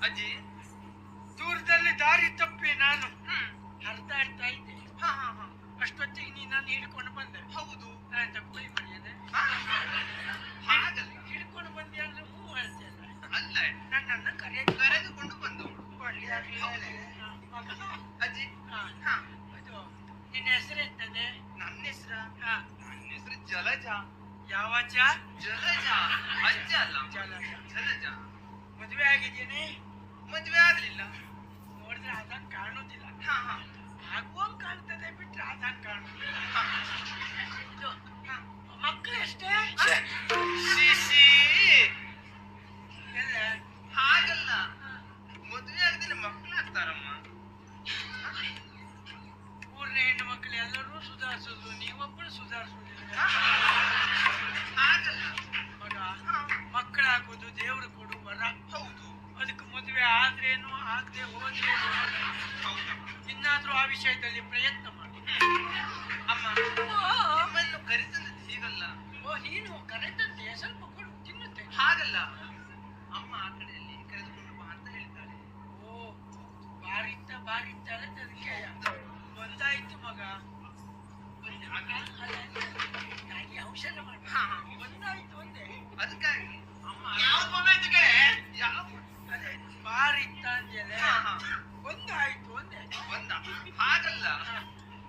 ಅಜ್ಜಿ ದೂರದಲ್ಲಿ ದಾರಿ ತಪ್ಪಿ ನಾನು ಹರಿದಾಡ್ತಾ ಇದ್ದೆ. ಅಷ್ಟೊತ್ತಿಗೆ ನೀ ನಾನು ಹಿಡ್ಕೊಂಡು ಬಂದೆ. ಹೌದು ಅಂತ ಕುಳಿ ಮನೆಯದೆ ಹಿಡ್ಕೊಂಡು ಬಂದೆ ಅಂದ್ರೆ ಹೂ ಹೇಳ್ತಿಲ್ಲ. ಅಲ್ಲ ನನ್ನನ್ನು ಕರೆದುಕೊಂಡು ಬಂದವಳು. ಒಳ್ಳೆ ಅಜ್ಜಿ ಅದು ನಿನ್ನ ಹೆಸರು ಎಂತದೆ? ನನ್ನ ಹೆಸರ ನನ್ನ ಹೆಸರು ಜಲಜ. ಯಾವ ಜಲಜ ಅಜ್ಜ ಅಲ್ಲ ಜಲಜ. ಮದುವೆ ಆಗಿದ್ದೀನಿ? ಮದುವೆ ಆಗ್ಲಿಲ್ಲ. ನೋಡಿದ್ರೆ ಅದಂಗ್ ಕಾಣುದಿಲ್ಲ. ಆಗುವಂಗ್ ಕಾಣ್ತದೆ ಬಿಟ್ರೆ ಅದಂಗ್ ಕಾಣುದಿಲ್ಲ. ಮಕ್ಕಳು ಎಷ್ಟೇ? ಎಲ್ಲ ಹಾಗಲ್ಲ, ಮದುವೆ ಆಗದಿಲ್ಲ ಮಕ್ಕಳು ಆಗ್ತಾರಮ್ಮ. ಊರ್ನ ಹೆಣ್ಣು ಮಕ್ಕಳು ಎಲ್ಲರೂ ಸುಧಾರಿಸೋದು, ನೀವೊಬ್ಬರು ಸುಧಾರಿಸೋದಿಲ್ಲ. ಹಾಗಲ್ಲ ಮಗ, ಮಕ್ಕಳಾಗೋದು ದೇವರು ಕೊಡು ವರ. ಹೌದು. ಅದಕ್ಕೆ ಮದುವೆ ಆದ್ರೇನು ಆಗದೆ ಹೋದ್ರೇನು ಇನ್ನಾದ್ರೂ ಆ ವಿಷಯದಲ್ಲಿ ಪ್ರಯತ್ನ ಮಾಡಿ. ಅಮ್ಮ ನಿಮ್ಮನ್ನು ಕರೆತಂದದ್ದು ಹೀಗಲ್ಲ. ಓ, ನೀನು ಕರೆತಂದೆ, ಸ್ವಲ್ಪ ಕೊಡು ತಿನ್ನುತ್ತೆ. ಹಾಗಲ್ಲ ಅಮ್ಮ ಆ ಕಡೆಯಲ್ಲಿ ಕರೆದುಕೊಂಡು ಬಾ ಅಂತ ಹೇಳಿದ್ದಾಳೆ. ಓ, ಬಾರಿತ್ತ ಅದಕ್ಕೆ ಒಂದಾಯ್ತು ಮಗ. ನನಗೆ ಔಷಧ ಮಾಡಿ ಒಂದಾಯ್ತು ಒಂದೇ. ಅದಕ್ಕಾಗಿ ಅಮ್ಮ ಯಾವ ಬಂದಾಯ್ತು ಕಡೆ ಯಾವ ಅದೇ ಬಾರಿತ್ತ ಅಂಜಲೆ ಒಂದಾಯ್ತು ಒಂದೇ. ಬಂದ. ಹಾಗಲ್ಲ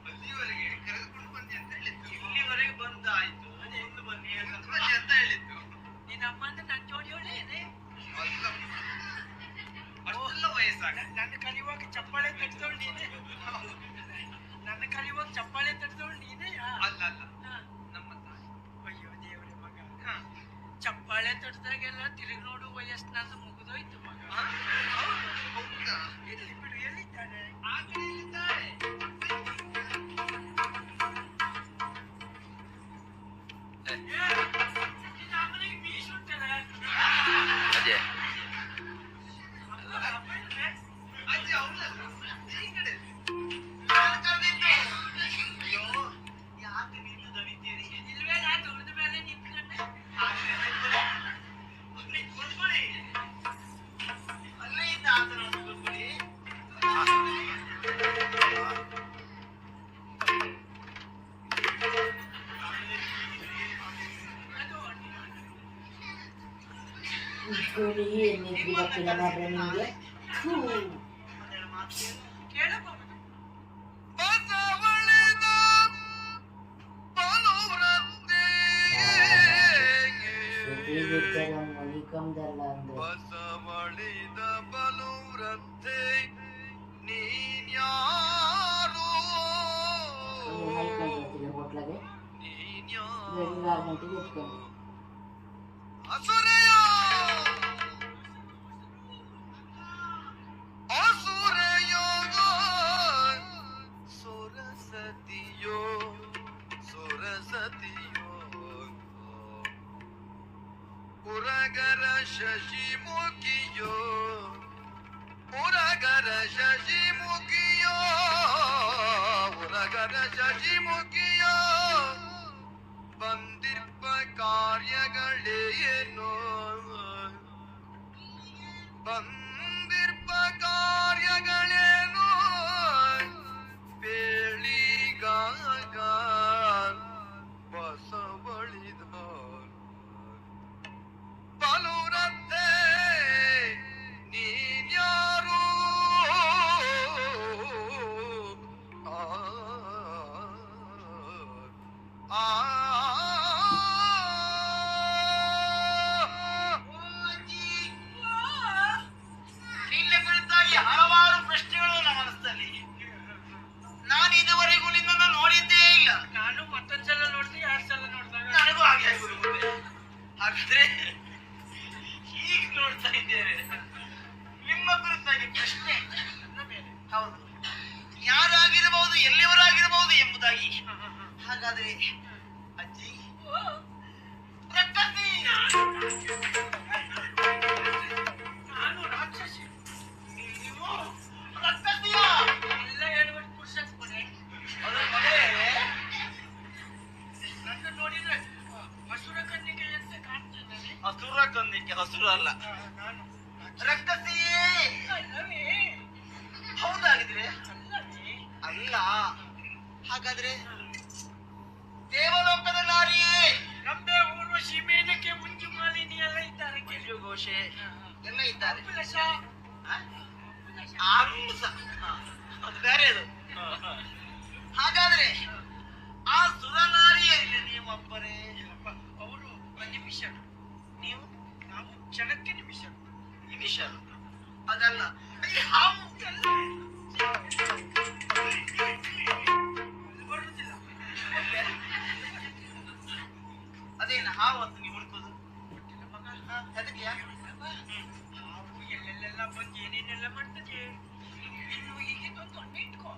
ಅಲ್ಲಿವರೆಗೆ ಕರೆದುಕೊಂಡು ಬಂದಿ ಅಂತ ಹೇಳಿದ್ದು. ಇಲ್ಲಿವರೆಗೆ ಬಂದಾಯ್ತು ಅದೇ ಒಂದು ಬನ್ನಿ ಅಂತ ಹೇಳಿದ್ದು. ನಿನ್ನ ಅಮ್ಮಂದ್ರೆ ನನ್ನ ಜೋಡಿಯೋಳೇನೆ. ಅಷ್ಟೆಲ್ಲ ವಯಸ್ಸಾಗ ನನ್ನ ಕಲಿಯುವಾಗ ಚಪ್ಪಾಳೆ ತಟ್ಟಿದವಳು ನೀನೇ. ನನ್ನ ಕಲಿಯುವಾಗ ಚಪ್ಪಾಳೆ ತಟ್ಟಿದವಳು ನೀನೇ. ಅಲ್ಲ ಅಲ್ಲ ನಮ್ಮ ತಾಯಿ. ಅಯ್ಯೋ ದೇವ್ರೆ ಮಗ, ಚಪ್ಪಾಳೆ ತಟ್ಟಿದಾಗೆಲ್ಲ ತಿರುಗಿ ನೋಡು ವಯಸ್ಸು ನಂದು ಮುಗಿದೋಯ್ತು ಮಗ. ಹೌದಾ? ಇಲ್ಲಿ ಬಿಡು, ಎಲ್ಲಿದ್ದಾನೆ? ಆ ಕಡೆ ಇಲ್ಲಿದ್ದಾರೆ. ನಿನ್ನ ಅಮ್ಮನಿಗೆ ಮೀಸು ಉಂಟಲ್ಲ? ಅದೇ ಅಜ್ಜಿ ಅವಳಲ್ಲ ಈ ಕಡೆ. ಅಯ್ಯೋ ಯಾಕೆ ನಿಂತು ದಣಿತೀರಿ? ಇಲ್ವೇ ನಾ ತುಳಿದ ಮೇಲೆ ನಿಂತ್ಕೊಂಡೆ. ಕೊಡ್ಕೊಳ್ಳಿ, ಅಲ್ಲೇ ಇದ್ದ ಆತನ ಕೊಡ್ಕೊಳ್ಳಿ. ಗೊತ್ತಿಲ್ಲ ಮಾತ್ರ ನಿಮಗೆ. ಕೇಳಬಹುದು. ಮಲಿಕಂದಲ್ಲ ಅಂದ್ರೆ ಬಸವಳಿದ ಬಲುವ್ರತೆ ನೀನ್ಯಾರು ಮಲಿಕಂದಿರ್ತೀವಿ ಹೋಟ್ಲಾಗೆ ನೀನ್ಯಾರು 6 ಗಂಟೆಗೆ ಎತ್ಕೊಂಡು ಅಸುರೆಯ ಅಸುರೆಯೋಗೋ ಸುರಸತಿಯೋ ಸುರಸತಿಯೋ ಉರಗರ ಶಶಿಮುಖಿಯೋ ಉರಗರ ಶಶಿಮುಖಿಯೋ ಉರಗರ ಶಶಿಮುಖಿಯೋ ಬಂದಿರ್ಪ ಕಾರ್ಯಗಳೇನೋ ಬಂದಿರ್ಪ ಕಾರ್ಯಗಳೇನೋ ಬೇಳಿಗಾಗ ಬಸವಳಿದ ಬಲುರತ್ತೆ ನೀನ್ಯಾರು ನಿನ್ನೆ ಕುರಿತಾಗಿ ಹಲವಾರು ಪ್ರಶ್ನೆಗಳು ನನ್ನ ಮನಸ್ಸಲ್ಲಿ. ನಾನು ಇದುವರೆಗೂ ನಿನ್ನನ್ನು ನೋಡಿದ್ದೇ ಇಲ್ಲ. ನಾನು ಮತ್ತೊಂದ್ಸಲ ನೋಡಿದೆ, 2 ಸಲ ನೋಡಿದಾಗ ನನಗೂ ಹಾಗೆ ಆಗಿರುತ್ತದೆ. ಹಾಗಾದ್ರೆ ಈಗ ನೋಡ್ತಾ ಇದ್ದೇವೆ ನಿಮ್ಮ ಕುರಿತಾಗಿ ಪ್ರಶ್ನೆ. ನನ್ನ ಮೇಲೆ. ಹೌದು, ಯಾರಾಗಿರಬಹುದು, ಎಲ್ಲಿಯವರಾಗಿರಬಹುದು ಎಂಬುದಾಗಿ. ಹಾಗಾದ್ರೆ ಅಜ್ಜಿ ರಕ್ಕಸಿ. ನಾನು ರಾಕ್ಷಸಿ. ನೀವು ರಕ್ಕಸಿಯ ಎಲ್ಲ ಹೇಳ್ಬಿಟ್ಟು ಪುರುಷತ್ ಕೊನೆ. ಅದರ ಮಗಳೇ ನನ್ನ ನೋಡಿದ್ರೆ ಹಸುರ ಕನ್ನಿಗೆ ಅಂತ ಕಾಣ್ತೇನೆ. ಹಸುರ ಕನ್ನಿಕೆ ಹಸುರು ಅಲ್ಲ. ನಾನು ರಕ್ಕಸಿಯೇ ಅಲ್ಲವೇ ಹೌದಾಗಿದ್ರೆ ಅಲ್ಲವೇ ಅಲ್ಲ. ಹಾಗಾದ್ರೆ ದೇವಲೋಕದ ನಾರಿಯೇ ರಂಬೆ ಊರ್ವಶಿ ಮೇನಕೆ ಮುಂಜು ಮಾಲಿನಿ ಎಲ್ಲ ಇದ್ದಾರೆ ಮಂಜು ಘೋಷೆ ಎಲ್ಲ ಇದ್ದಾರೆ. ಅಭಿಲಾಷ ಆಂಸ ಅದು ಬೇರೆ ಅದು. ಹಾಗಾದ್ರೆ ಆ ಸುರನಾರಿಯಲ್ಲಿ ನೀವೊಬ್ಬರೇ? ಅವರು ನಿಮಿಷ, ನೀವು ನಾವು ಕ್ಷಣಕ್ಕೆ ನಿಮಿಷ. ನಿಮಿಷ ಅದಲ್ಲ, ಈ ಹಾವು ಬರುವುದಿಲ್ಲ. ಅದೇನು ಹಾವು ಅಂತ ನೀವು ಹುಡುಕೋದು? ಗೊತ್ತಿಲ್ಲ ಮಗ. ಅದಕ್ಕೆಯಾ? ಹಾವು ಎಲ್ಲೆಲ್ಲೆಲ್ಲ ಬಂದು ಏನೇನೆಲ್ಲ ಮಾಡ್ತದೆ. ಇನ್ನು ಹೀಗೆ ತೊಂದ್ರೆ ಇಟ್ಕೋ.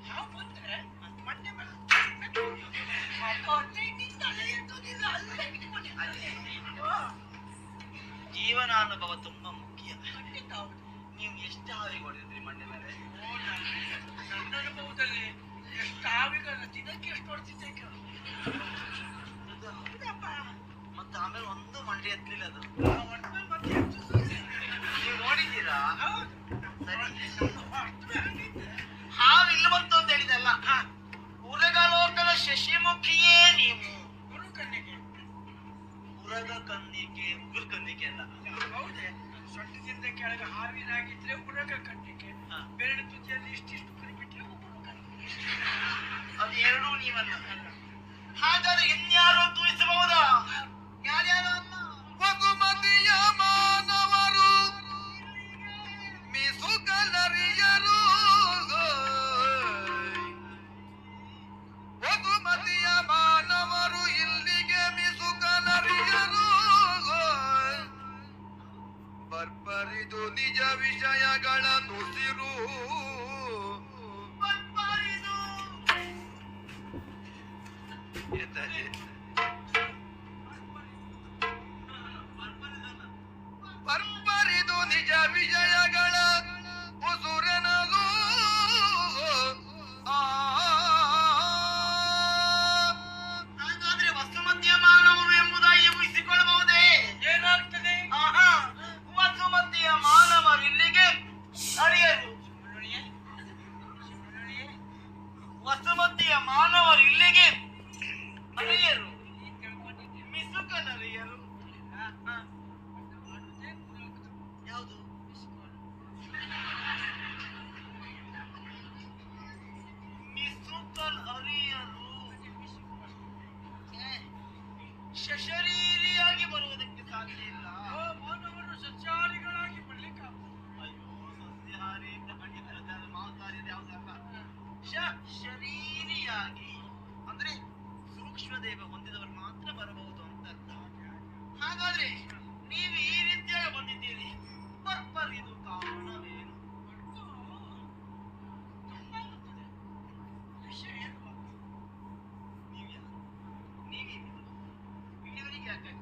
ಹಾವು ಬಂದ್ರೆ ಮೊನ್ನೆ ತಲೆ ಎತ್ತೋದಿಲ್ಲ, ಅಲ್ಲೇ ಇಟ್ಕೊಂಡೆ. ಜೀವನಾನುಭವ ತುಂಬಾ ಮುಖ್ಯ. ಖಂಡಿತ ಹೌದು. ನೀವು ಎಷ್ಟು ಹಾವಿಗೆ ಹೊಡೆದ್ರಿ ಮಂಡ್ಯ ಮೇಲೆ? ನನ್ನ ಅನುಭವದಲ್ಲಿ ಎಷ್ಟು ಹಾವಿಗಲ್ಲ, ದಿನಕ್ಕೆ ಎಷ್ಟು ಹೊಡ್ತಿದ್ದೆ ಕೇಳು. ಮತ್ತೆ ಆಮೇಲೆ ಒಂದು ಮಂಡಿ ಎತ್ತಲಿಲ್ಲ ಅದು. ಆ ಹೊಡ್ಮೇಲೆ ಮತ್ತೆ ಎತ್ತು. ನೀವು ನೋಡಿದ್ದೀರಾ? ಹೌದು. ಸರಿ, ಹೊಡ್ಮೇಲೆ ಹಾವು ಇಲ್ಲಿ ಬಂತು ಅಂತ ಹೇಳಿದಲ್ಲ, ಉರಗಲೋಕದ ಶಶಿಮುಖಿಯೇ ನೀವು. ಗುರು ಕಣ್ಣಿಗೆ ಉರಗ ಕನ್ನಿಕೆ, ಉಗುರು ಕನ್ನಿಕೆ ಅಲ್ಲ. ಹೌದೇ, ಸೊಂಟದಿಂದ ಕೆಳಗೆ ಹಾವಿನಾಗಿದ್ರೆ ಉರಗ ಕಣ್ಣಿಗೆ, ಬೆರಳು ತುದಿಯಲ್ಲಿ ಇಷ್ಟಿಷ್ಟು ಕರಿಬಿಟ್ರೆ ಉಗುರು ಕಣ್ಣಿಗೆ. ಅದು ಎರಡೂ ನೀವಲ್ಲ. ಹಾಗಾದ್ರೆ ಇನ್ಯಾರು ತೂರಿಸಬಹುದಾ? ಯಾರ್ಯಾರು ಅಲ್ಲ? ಬಗುಮತಿಯ ಮಾನವರು ಮಿಸುಕಲರಿಯರು, ಬಗುಮತಿಯ ಮಾನವರು ಇಲ್ಲಿಗೆ ಮಿಸುಕಲರಿಯರು. ಬರ್ಬರಿದು ನಿಜ ವಿಷಯಗಳ ನುಸಿರು, ಬರ್ಬರಿದು ನಿಜ ವಿಷಯಗಳ ಉಸುರನಲು. ಹಾಗಾದ್ರೆ ವಸುಮತಿಯ ಮಾನವರು ಎಂಬುದಾಗಿ ಊಹಿಸಿಕೊಳ್ಳಬಹುದೇ? ಏನಾಗ್ತದೆ? ಆಹಾ, ವಸುಮತಿಯ ಮಾನವರು ಇಲ್ಲಿಗೆ ಅರಿಯರು. ಸುಮ್ಮನುಳಿಯೇ? ಸುಮ್ಮನುಳಿಯೇ? ವಸುಮತಿಯ ಮಾನವರು ಇಲ್ಲಿಗೆ ಅರಿಯರು, ನೀನ್ ತಿಳ್ಕೊಂಡಿದ್ದೆ. ಮಿಸುಕನರಿಯರು. ಮಾಡುವುದೇ ಉರಗದು. ಯಾವುದು? ಮಿಸುಕಲ್ ಅರಿಯರು. ಶಶರೀರಿಯಾಗಿ ಬರುವುದಕ್ಕೆ ಸಾಧ್ಯ ಇಲ್ಲ. ಮಾನವರು ಸಸ್ಯಾಹಾರಿಗಳಾಗಿ ಬರ್ಲಿಕ್ಕಾಗ್ತದೆ. ಅಯ್ಯೋ, ಸಸ್ಯಾಹಾರಿ ಅಂತ ಕಂಡಿದ್ದಾರೆ, ಅದು ಮಾಂಸಾಹಾರಿ ಅದು ಯಾವುದಲ್ಲ. ಶರೀರಿಯಾಗಿ ಅಂದ್ರೆ ಸೂಕ್ಷ್ಮ ದೇಹ ಹೊಂದಿದವರು ಮಾತ್ರ ಬರಬಹುದು ಅಂತ ಅರ್ಥ. ಹಾಗಾದ್ರೆ ನೀವು ಈ ರೀತಿಯಾಗಿ ಬಂದಿದ್ದೀರಿ, ಬರ್ಬರಿದು ಕಾರಣವೇನು? ತುಂಬಾ ಗೊತ್ತದೆ. ವಿಷಯ ಏನು? ನೀವ್ಯಾರು? ನೀವೇ ಇಲ್ಲಿವರೆಗೆ ಯಾಕೆ